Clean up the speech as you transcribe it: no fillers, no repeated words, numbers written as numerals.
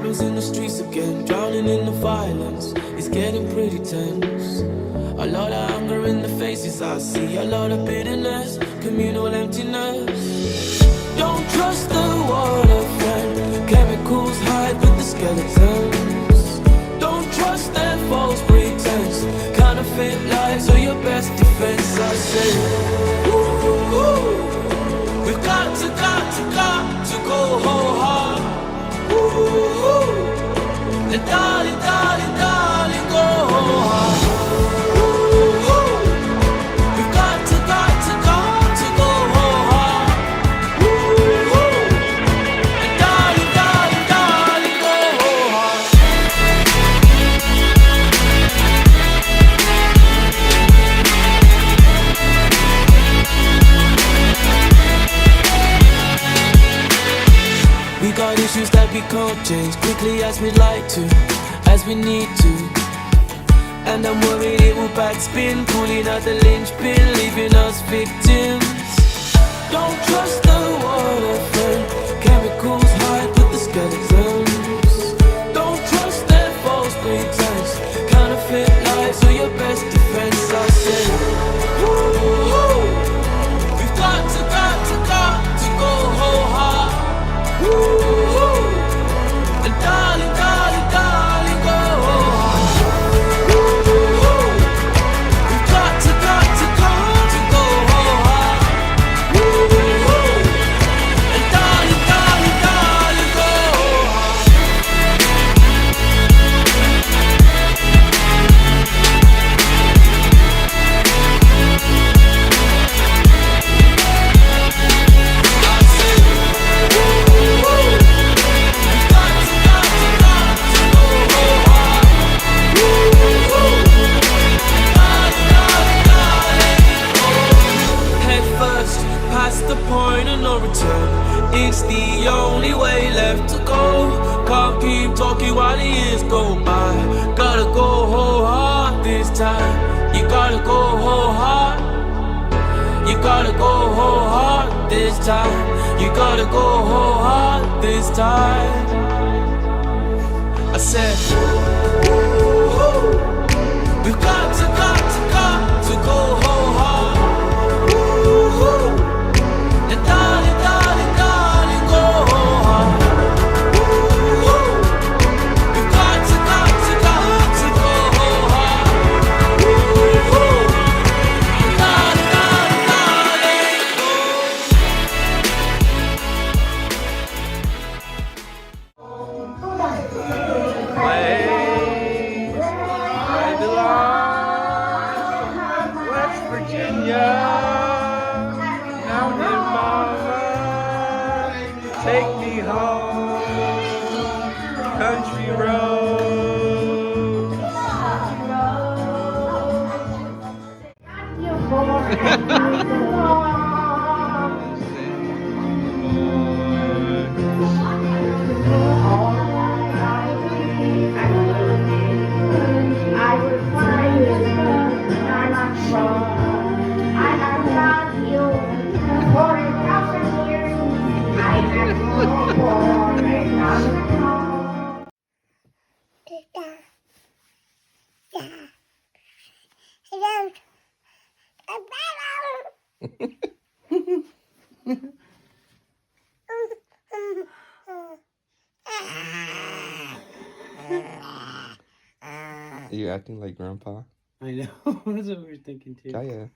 problems in the streets again, drowning in the violence. It's getting pretty tense. A lot of anger in the faces I see, a lot of bitterness, communal emptiness. Don't trust the water, friend. Chemicals hide with the skeletons. Don't trust their false pretense. Counterfeit lies are your best defense. I say, ooh, ooh, ooh. We've got to issues that we can't change quickly as we'd like to, as we need to. And I'm worried it will backspin, pulling out the linchpin, leaving us victims. Don't trust the water friend, chemicals hide with the skeletons. Don't trust their false pretense, counterfeit lies are your best defense. I say, woo-hoo, we've got to go whole hard. Woo-hoo, and darling, darling, darling, go whole hard. Woo-hoo, we've got to go whole hard. Woo-hoo, and darling, darling, darling, go whole hard. Head first, past the point of no return. It's the only way left to go. Can't keep talking while the years go by. Gotta go whole hard this time. You gotta go whole hard. You gotta go whole hard this time. You gotta go whole hard this time. I said, woo-hoo, we've got to go whole hard. Woo-hoo, and darling, darling, darling, go whole hard. Woo-hoo, we've got to go whole hard. Woo-hoo, and darling, darling, darling, go. I belong, West Virginia, Mountain Mama, take me home, country road. I will find you, I'm not sure. I have loved you for 1,000 years. I have no more than one. Are you acting like Grandpa? I know. That's what we were thinking too. Kaya.